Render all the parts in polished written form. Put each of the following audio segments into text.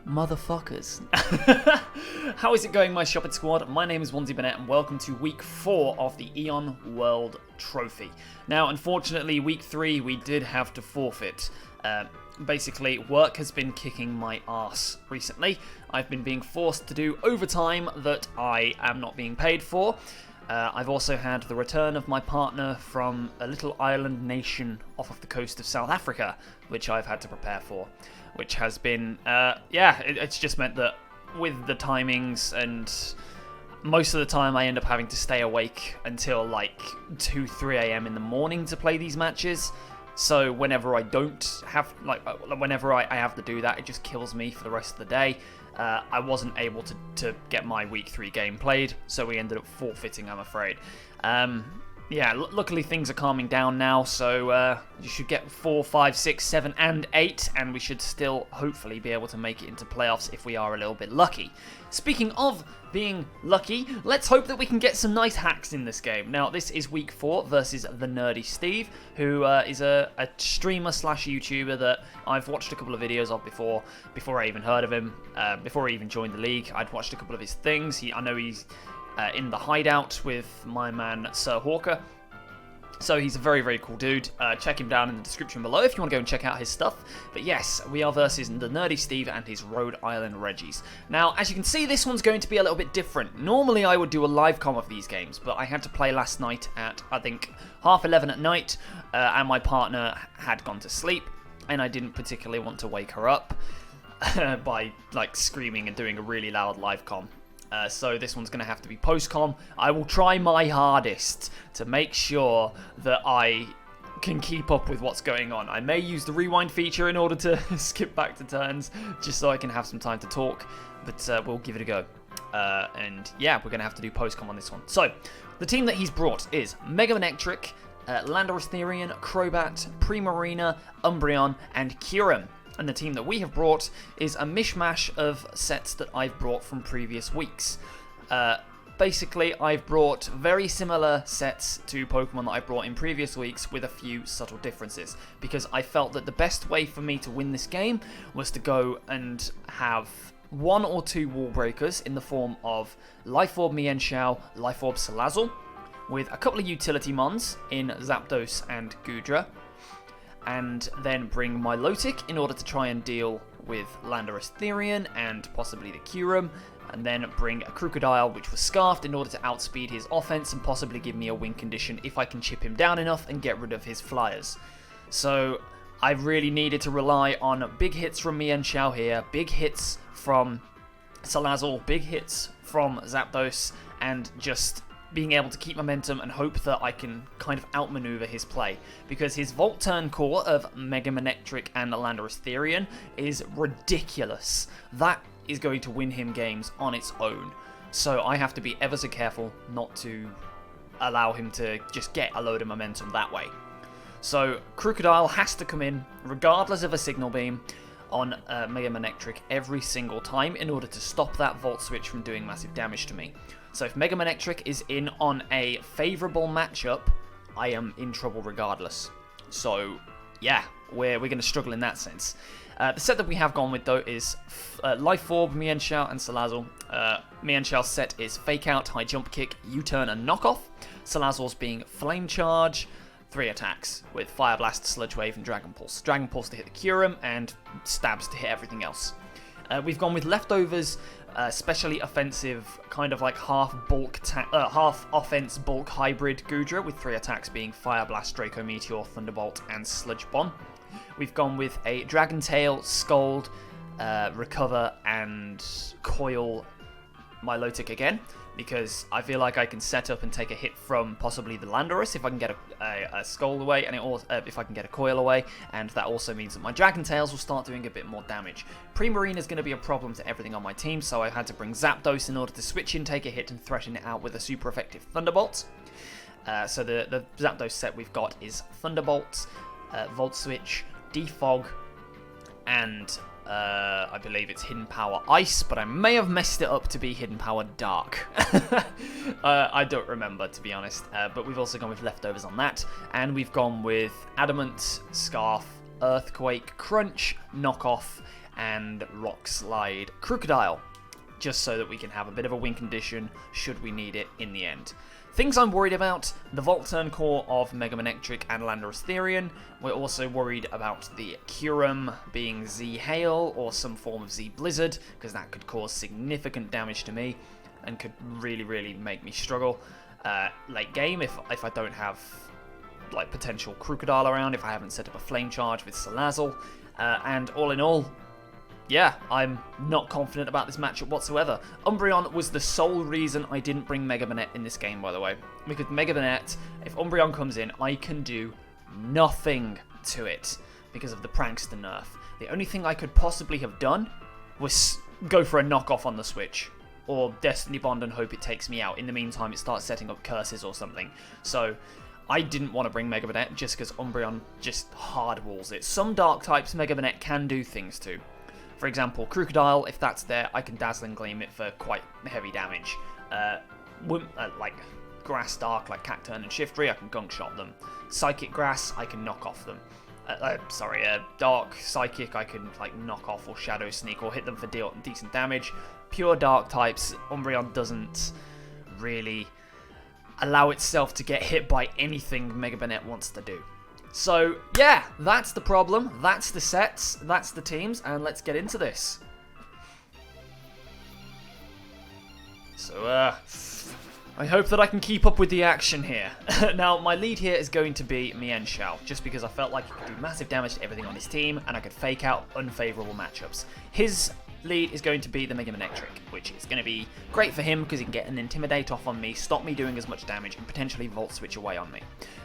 motherfuckers. How is it going, my shopping squad? My name is Wanzi Bennett, and welcome to week 4 of the Eon World Trophy. Now, unfortunately, week 3 we did have to forfeit. Basically, work has been kicking my arse recently. I've been being forced to do overtime that I am not being paid for. I've also had the return of my partner from a little island nation off of the coast of South Africa, which I've had to prepare for, which has been, it's just meant that with the timings and most of the time I end up having to stay awake until like 2-3 a.m. in the morning to play these matches. So whenever I don't have, whenever I have to do that, it just kills me for the rest of the day. I wasn't able to get my week 3 game played, so we ended up forfeiting, I'm afraid. Luckily things are calming down now, so you should get 4, 5, 6, 7, and 8, and we should still hopefully be able to make it into playoffs if we are a little bit lucky. Speaking of being lucky, let's hope that we can get some nice hacks in this game. Now, this is week 4 versus TheNerdySteve, who is a streamer slash YouTuber that I've watched a couple of videos of before I even heard of him, before I even joined the league. I'd watched a couple of his things. I know he's in the hideout with my man Sir Hawker. So he's a very, very cool dude. Check him down in the description below if you want to go and check out his stuff. But yes, we are versus TheNerdySteve and his Rhode Island Regis. Now, as you can see, this one's going to be a little bit different. Normally, I would do a live comm of these games, but I had to play last night at, I think, 11:30 at night, and my partner had gone to sleep, and I didn't particularly want to wake her up by, screaming and doing a really loud live comm. So this one's going to have to be post-com. I will try my hardest to make sure that I can keep up with what's going on. I may use the rewind feature in order to skip back to turns, just so I can have some time to talk, but we'll give it a go. And yeah, we're going to have to do post-com on this one. So, the team that he's brought is Mega Manectric, Landorus, Crobat, Primarina, Umbreon, and Kyurem. And the team that we have brought is a mishmash of sets that I've brought from previous weeks. Basically, I've brought very similar sets to Pokemon that I brought in previous weeks with a few subtle differences, because I felt that the best way for me to win this game was to go and have 1 or 2 wall breakers in the form of Life Orb Mienshao, Life Orb Salazzle, with a couple of utility mons in Zapdos and Goodra, and then bring my Milotic in order to try and deal with Landorus and possibly the Kyurem, and then bring a Crocodile, which was Scarfed, in order to outspeed his offense and possibly give me a win condition if I can chip him down enough and get rid of his flyers. So I really needed to rely on big hits from Mienshao here, big hits from Salazzle, big hits from Zapdos, and just being able to keep momentum and hope that I can kind of outmaneuver his play, because his Volt Turn core of Mega Manectric and Landorus is ridiculous. That is going to win him games on its own, so I have to be ever so careful not to allow him to just get a load of momentum that way. So Crocodile has to come in, regardless of a Signal Beam, on Mega Manectric every single time in order to stop that Volt Switch from doing massive damage to me. So if Mega Manectric is in on a favourable matchup, I am in trouble regardless. So yeah, we're going to struggle in that sense. The set that we have gone with though is Life Orb, Mienshao, and Salazzle. Mienshao's set is Fake Out, High Jump Kick, U-Turn, and Knockoff. Salazzle's being Flame Charge, 3 attacks with Fire Blast, Sludge Wave, and Dragon Pulse. Dragon Pulse to hit the Kyurem, and Stabs to hit everything else. We've gone with Leftovers, specially offensive, kind of like half offense bulk hybrid Goodra, with 3 attacks being Fire Blast, Draco Meteor, Thunderbolt, and Sludge Bomb. We've gone with a Dragon Tail, Scold, Recover, and Coil Milotic again, because I feel like I can set up and take a hit from possibly the Landorus if I can get a Scold away, and if I can get a Coil away, and that also means that my Dragon Tails will start doing a bit more damage. Primarina is going to be a problem to everything on my team, so I had to bring Zapdos in order to switch in, take a hit, and threaten it out with a super effective Thunderbolt. So the Zapdos set we've got is Thunderbolt, Volt Switch, Defog, and I believe it's Hidden Power Ice, but I may have messed it up to be Hidden Power Dark. I don't remember, to be honest, but we've also gone with Leftovers on that, and we've gone with Adamant, Scarf, Earthquake, Crunch, Knockoff, and Rock Slide Crocodile, just so that we can have a bit of a win condition should we need it in the end. Things I'm worried about: the Volt Turn core of Mega Manectric and Landorus Therian. We're also worried about the Kyurem being Z Hail or some form of Z Blizzard, because that could cause significant damage to me and could really make me struggle late game if I don't have like potential Crocodile around, if I haven't set up a Flame Charge with Salazzle. And all in all, yeah, I'm not confident about this matchup whatsoever. Umbreon was the sole reason I didn't bring Mega Banette in this game, by the way. Because Mega Banette, if Umbreon comes in, I can do nothing to it because of the Prankster nerf. The only thing I could possibly have done was go for a knockoff on the switch, or Destiny Bond and hope it takes me out. In the meantime, it starts setting up curses or something. So I didn't want to bring Mega Banette just because Umbreon just hard walls it. Some Dark types Mega Banette can do things to. For example, Crocodile, if that's there, I can Dazzling Gleam it for quite heavy damage. Like Grass Dark, like Cacturne and Shiftry, I can Gunk Shot them. Psychic Grass, I can knock off them. Dark Psychic, I can like knock off or Shadow Sneak or hit them for decent damage. Pure Dark types, Umbreon doesn't really allow itself to get hit by anything Mega Banette wants to do. So, yeah, that's the problem, that's the sets, that's the teams, and let's get into this. So, I hope that I can keep up with the action here. Now, my lead here is going to be Mienshao, just because I felt like he could do massive damage to everything on his team, and I could fake out unfavourable matchups. His lead is going to be the Mega Manectric, which is going to be great for him because he can get an Intimidate off on me, stop me doing as much damage, and potentially Volt Switch away on me.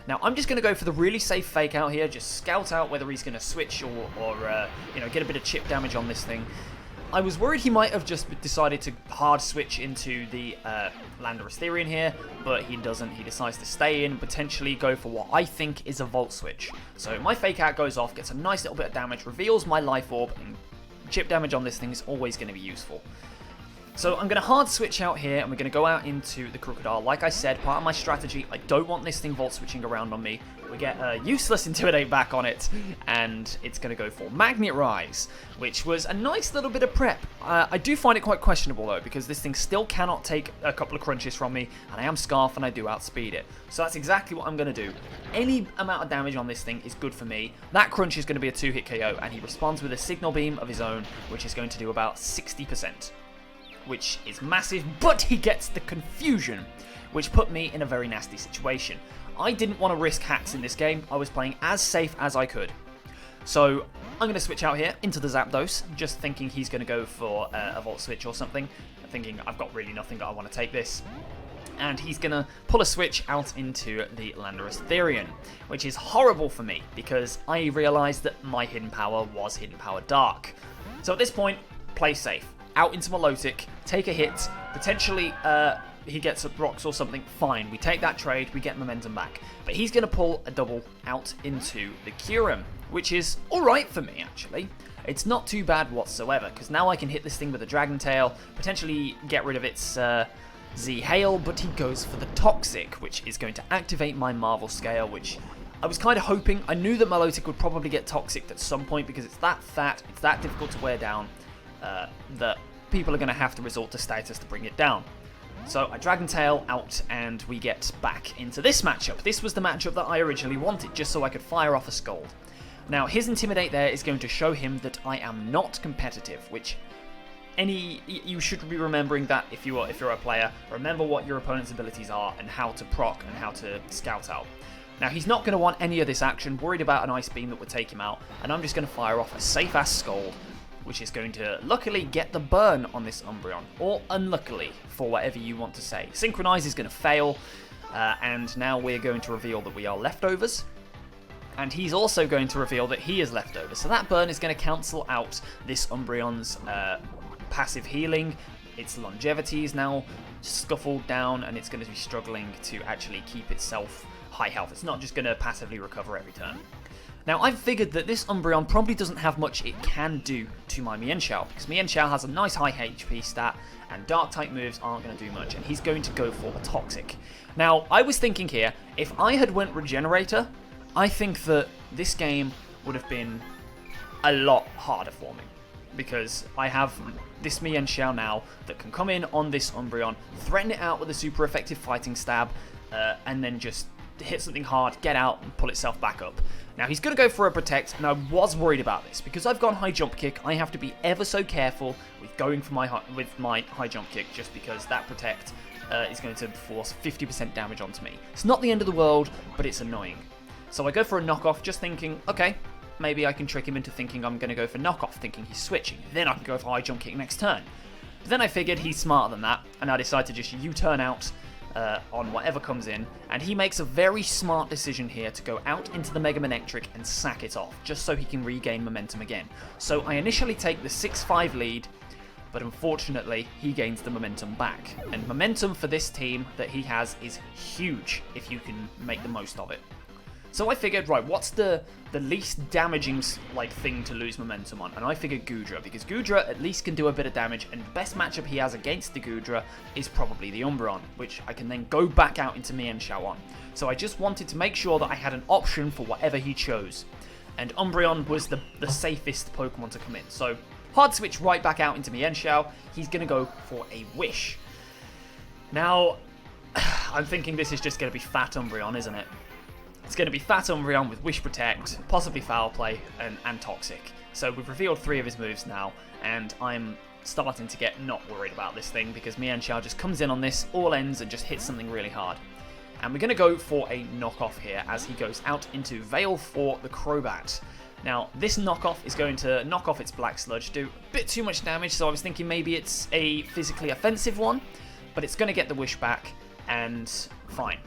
Now, I'm just going to go for the really safe fake out here, just scout out whether he's going to switch or get a bit of chip damage on this thing. I was worried he might have just decided to hard switch into the Landorus Therian here, but he doesn't. He decides to stay in, potentially go for what I think is a Volt Switch. So my fake out goes off, gets a nice little bit of damage, reveals my Life Orb, and chip damage on this thing is always going to be useful. So I'm going to hard switch out here, and we're going to go out into the Crocodile. Like I said, part of my strategy, I don't want this thing Volt Switching around on me. We get a useless Intimidate back on it, and it's going to go for Magnet Rise, which was a nice little bit of prep. I do find it quite questionable, though, because this thing still cannot take a couple of crunches from me, and I am Scarf, and I do outspeed it. So that's exactly what I'm going to do. Any amount of damage on this thing is good for me. That crunch is going to be a 2-hit KO, and he responds with a Signal Beam of his own, which is going to do about 60%. Which is massive, but he gets the Confusion, which put me in a very nasty situation. I didn't want to risk hacks in this game. I was playing as safe as I could. So I'm going to switch out here into the Zapdos, just thinking he's going to go for a Volt Switch or something. Thinking I've got really nothing that I want to take this. And he's going to pull a switch out into the Landorus Therian, which is horrible for me because I realised that my Hidden Power was Hidden Power Dark. So at this point, play safe. Out into Milotic, take a hit, potentially he gets up rocks or something, fine. We take that trade, we get momentum back. But he's going to pull a double out into the Kyurem, which is alright for me, actually. It's not too bad whatsoever, because now I can hit this thing with a Dragon Tail, potentially get rid of its Z Hail, but he goes for the Toxic, which is going to activate my Marvel Scale, which I was kind of hoping. I knew that Milotic would probably get Toxic at some point, because it's that fat, it's that difficult to wear down, that people are going to have to resort to status to bring it down. So I Dragon Tail out, and we get back into this matchup. This was the matchup that I originally wanted, just so I could fire off a Scald. Now, his Intimidate there is going to show him that I am not competitive, which you should be remembering that if you're a player. Remember what your opponent's abilities are and how to proc and how to scout out. Now, he's not going to want any of this action, worried about an Ice Beam that would take him out, and I'm just going to fire off a safe-ass Scald, which is going to luckily get the burn on this Umbreon, or unluckily, for whatever you want to say. Synchronize is going to fail, and now we're going to reveal that we are leftovers, and he's also going to reveal that he is leftovers. So that burn is going to cancel out this Umbreon's passive healing. Its longevity is now scuffled down, and it's going to be struggling to actually keep itself high health. It's not just going to passively recover every turn. Now, I've figured that this Umbreon probably doesn't have much it can do to my Mienshao, because Mienshao has a nice high HP stat, and Dark-type moves aren't going to do much, and he's going to go for a Toxic. Now, I was thinking here, if I had went Regenerator, I think that this game would have been a lot harder for me. because I have this Mienshao now that can come in on this Umbreon, threaten it out with a super effective fighting stab, and then just hit something hard, get out, and pull itself back up. Now he's going to go for a Protect, and I was worried about this. Because I've gone High Jump Kick, I have to be ever so careful with going for my High Jump Kick, just because that Protect is going to force 50% damage onto me. It's not the end of the world, but it's annoying. So I go for a knockoff, just thinking, okay, maybe I can trick him into thinking I'm going to go for knockoff, thinking he's switching. Then I can go for High Jump Kick next turn. But then I figured he's smarter than that, and I decide to just U-turn out on whatever comes in, and he makes a very smart decision here to go out into the Mega Manectric and sack it off, just so he can regain momentum again. So I initially take the 6-5 lead, but unfortunately he gains the momentum back. And momentum for this team that he has is huge if you can make the most of it. So I figured, right, what's the least damaging thing to lose momentum on? And I figured Goodra, because Goodra at least can do a bit of damage, and the best matchup he has against the Goodra is probably the Umbreon, which I can then go back out into Mienshao on. So I just wanted to make sure that I had an option for whatever he chose. And Umbreon was the safest Pokemon to come in. So hard switch right back out into Mienshao, he's going to go for a Wish. Now, I'm thinking this is just going to be Fat Umbreon, isn't it? It's going to be Fat Umbreon with Wish Protect, possibly Foul Play, and Toxic. So we've revealed 3 of his moves now, and I'm starting to get not worried about this thing, because Mienshao just comes in on this, all ends, and just hits something really hard. And we're going to go for a knockoff here, as he goes out into Veil for the Crobat. Now, this knockoff is going to knock off its Black Sludge, do a bit too much damage, so I was thinking maybe it's a physically offensive one, but it's going to get the Wish back, and fine.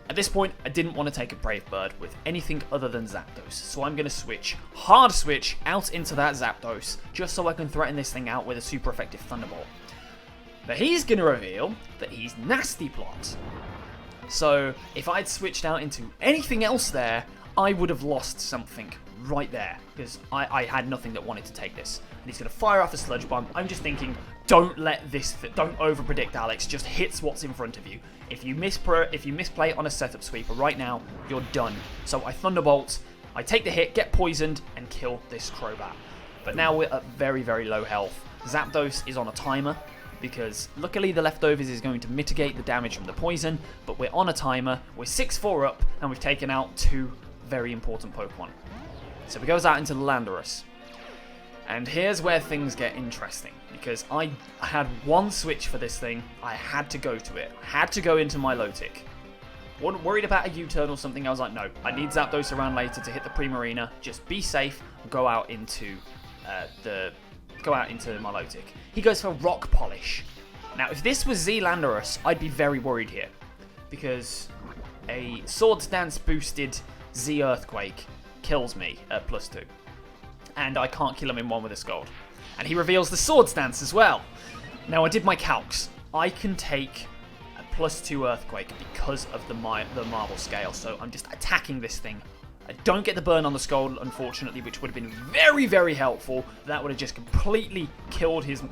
At this point, I didn't want to take a Brave Bird with anything other than Zapdos, so I'm going to switch, hard switch, out into that Zapdos, just so I can threaten this thing out with a super effective Thunderbolt. But he's going to reveal that he's Nasty Plot. So, if I'd switched out into anything else there, I would have lost something right there, because I had nothing that wanted to take this. And he's going to fire off a Sludge Bomb. I'm just thinking, don't over-predict, Alex, just hits what's in front of you. If you misplay on a setup sweeper right now, you're done. So I Thunderbolt, I take the hit, get poisoned, and kill this Crobat. But now we're at very, very low health. Zapdos is on a timer, because luckily the leftovers is going to mitigate the damage from the poison, but we're on a timer, we're 6-4 up, and we've taken out 2 very important Pokemon. So we goes out into the Landorus. And here's where things get interesting, because I had one switch for this thing. I had to go to it. I had to go into my Milotic. Wasn't worried about a U-turn or something. I was like, no, I need Zapdos around later to hit the Primarina. Just be safe. Go out into Milotic. He goes for Rock Polish. Now, if this was Z Landorus, I'd be very worried here, because a Swords Dance boosted Z Earthquake kills me at +2. And I can't kill him in one with a Scald. And he reveals the Swords Dance as well. Now, I did my calcs. I can take a +2 Earthquake because of the Marble Scale, so I'm just attacking this thing. I don't get the burn on the Scald, unfortunately, which would have been very, very helpful. That would have just completely killed his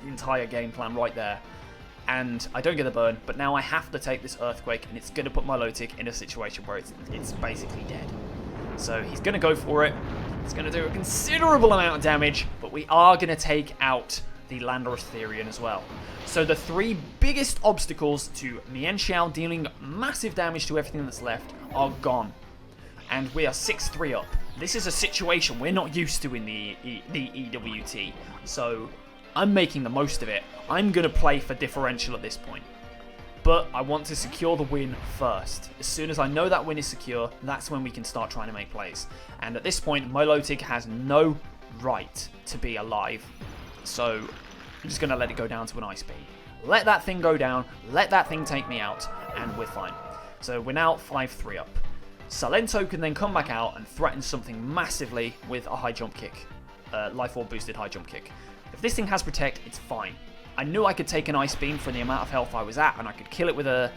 entire game plan right there. And I don't get the burn, but now I have to take this Earthquake, and it's going to put my Milotic in a situation where it's basically dead. So he's going to go for it. It's going to do a considerable amount of damage, but we are going to take out the Landorus Therian as well. So the 3 biggest obstacles to Mienshao dealing massive damage to everything that's left are gone. And we are 6-3 up. This is a situation we're not used to in the EWT, so I'm making the most of it. I'm going to play for differential at this point. But I want to secure the win first. As soon as I know that win is secure, that's when we can start trying to make plays. And at this point, Milotic has no right to be alive. So I'm just going to let it go down to an Ice Beam. Let that thing go down, let that thing take me out, and we're fine. So we're now 5-3 up. Salento can then come back out and threaten something massively with a High Jump Kick. Life Orb boosted High Jump Kick. If this thing has Protect, it's fine. I knew I could take an Ice Beam for the amount of health I was at, and I could kill it with a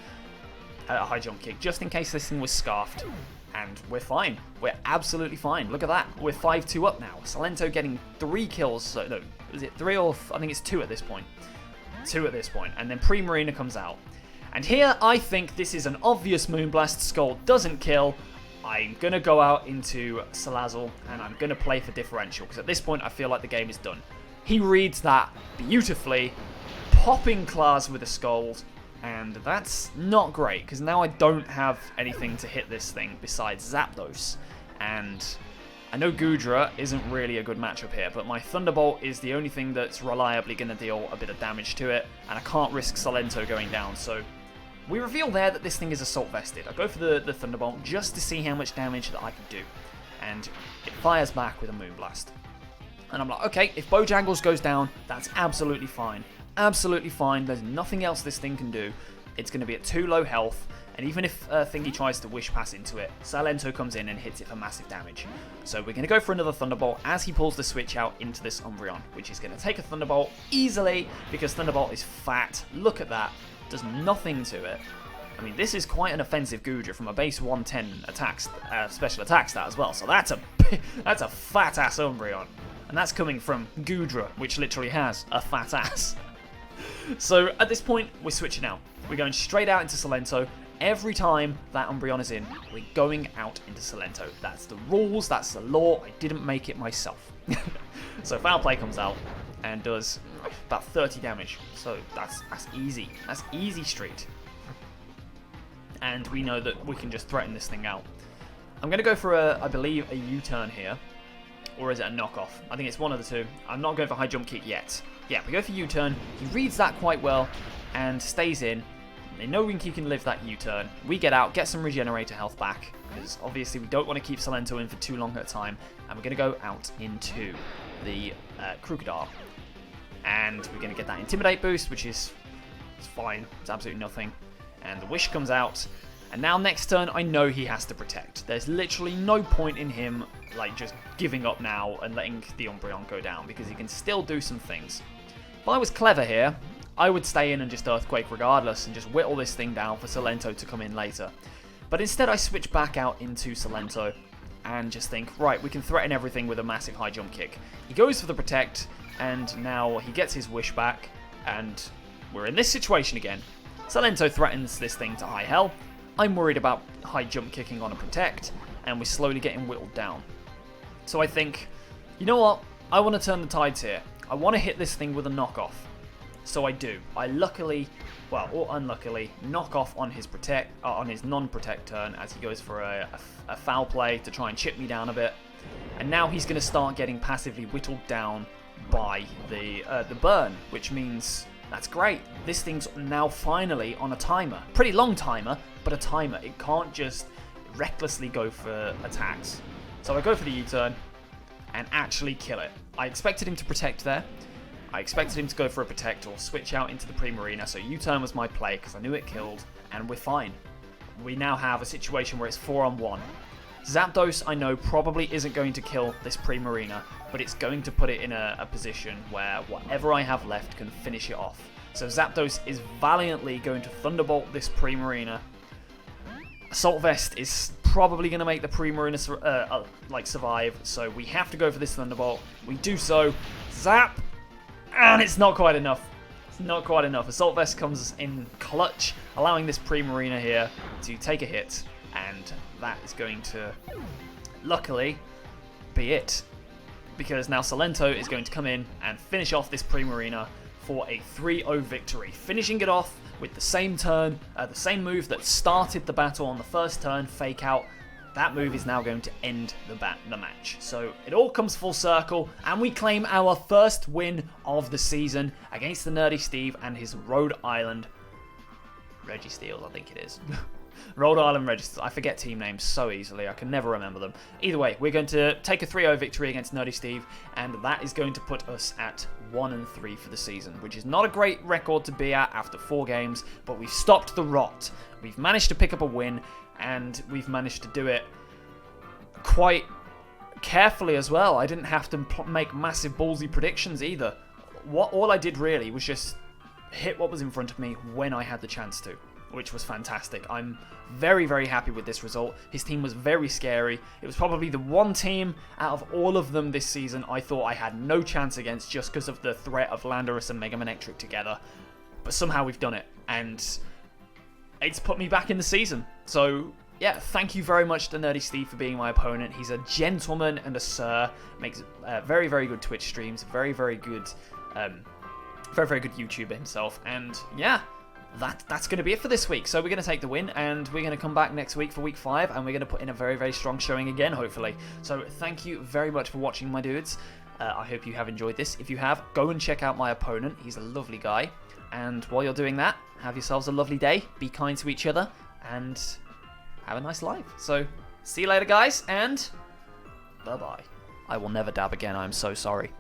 High Jump Kick, just in case this thing was Scarfed. And we're fine. We're absolutely fine. Look at that. We're 5-2 up now. Salento getting 3 kills. So, no, is it 3 or... I think it's 2 at this point. 2 at this point. And then Primarina comes out. And here, I think this is an obvious Moonblast. Scald doesn't kill. I'm going to go out into Salazzle, and I'm going to play for differential, because at this point, I feel like the game is done. He reads that beautifully, popping claws with a scold, and that's not great, because now I don't have anything to hit this thing besides Zapdos, and I know Goodra isn't really a good matchup here, but my Thunderbolt is the only thing that's reliably going to deal a bit of damage to it, and I can't risk Salento going down, so we reveal there that this thing is Assault Vested. I go for the Thunderbolt just to see how much damage that I can do, and it fires back with a Moonblast. And I'm like, okay, if Bojangles goes down, that's absolutely fine. Absolutely fine, there's nothing else this thing can do. It's going to be at too low health, and even if Thingy tries to Wish Pass into it, Salento comes in and hits it for massive damage. So we're going to go for another Thunderbolt as he pulls the switch out into this Umbreon, which is going to take a Thunderbolt easily, because Thunderbolt is fat. Look at that. Does nothing to it. I mean, this is quite an offensive Goodra from a base 110 attacks, special attack stat as well, so that's a fat-ass Umbreon. And that's coming from Goodra, which literally has a fat ass. So at this point, we're switching out. We're going straight out into Salento. Every time that Umbreon is in, we're going out into Salento. That's the rules, that's the law. I didn't make it myself. So Foul Play comes out and does about 30 damage. So that's easy. That's easy street. And we know that we can just threaten this thing out. I'm going to go for, I believe, a U-turn here. Or is it a knockoff? I think it's one of the two. I'm not going for high jump kick yet. Yeah, we go for U-turn. He reads that quite well and stays in. They know he can live that U-turn. We get out, get some regenerator health back, because obviously we don't want to keep Salento in for too long at a time. And we're going to go out into the Krookodile. And we're going to get that Intimidate boost, which is fine. It's absolutely nothing. And the Wish comes out. And now next turn, I know he has to protect. There's literally no point in him like just giving up now and letting the Umbreon go down, because he can still do some things. If I was clever here, I would stay in and just Earthquake regardless and just whittle this thing down for Salento to come in later. But instead I switch back out into Salento and just think, right, we can threaten everything with a massive high jump kick. He goes for the Protect, and now he gets his Wish back, and we're in this situation again. Salento threatens this thing to high hell. I'm worried about high jump kicking on a Protect, and we're slowly getting whittled down. So I think, you know what? I want to turn the tides here. I want to hit this thing with a knockoff. So I do. I luckily, well, or unluckily, knock off on his non-protect turn as he goes for a foul play to try and chip me down a bit. And now he's going to start getting passively whittled down by the burn, which means that's great. This thing's now finally on a timer. Pretty long timer, but a timer. It can't just recklessly go for attacks. So I go for the U-turn and actually kill it. I expected him to protect there. I expected him to go for a protect or switch out into the Primarina, so U-turn was my play because I knew it killed, and we're fine. We now have a situation where it's 4-on-1. Zapdos, I know, probably isn't going to kill this Primarina, but it's going to put it in a position where whatever I have left can finish it off. So Zapdos is valiantly going to Thunderbolt this Primarina. Assault Vest is probably going to make the Primarina survive, so we have to go for this Thunderbolt. We do so. Zap! And it's not quite enough. It's not quite enough. Assault Vest comes in clutch, allowing this Primarina here to take a hit. And that is going to, luckily, be it. Because now Salento is going to come in and finish off this Primarina for a 3-0 victory. Finishing it off with the same turn, the same move that started the battle on the first turn, Fake Out. That move is now going to end the match. So it all comes full circle, and we claim our first win of the season against the TheNerdySteve and his Rhode Island Regis, I think it is. Rhode Island Regis. I forget team names so easily. I can never remember them. Either way, we're going to take a 3-0 victory against TheNerdySteve, and that is going to put us at 1-3 for the season, which is not a great record to be at after 4 games, but we've stopped the rot. We've managed to pick up a win, and we've managed to do it quite carefully as well. I didn't have to make massive ballsy predictions either. All I did really was just hit what was in front of me when I had the chance to, which was fantastic. I'm very, very happy with this result. His team was very scary. It was probably the one team out of all of them this season I thought I had no chance against just because of the threat of Landorus and Mega Manectric together. But somehow we've done it, and it's put me back in the season. So yeah, thank you very much to TheNerdySteve for being my opponent. He's a gentleman and a sir. Makes very, very good Twitch streams. Very, very good YouTuber himself. And yeah, that's going to be it for this week. So we're going to take the win, and we're going to come back next week for week 5, and we're going to put in a very, very strong showing again, hopefully. So thank you very much for watching, my dudes. I hope you have enjoyed this. If you have, go and check out my opponent. He's a lovely guy. And while you're doing that, have yourselves a lovely day. Be kind to each other, and have a nice life. So, see you later, guys, and bye-bye. I will never dab again. I'm so sorry.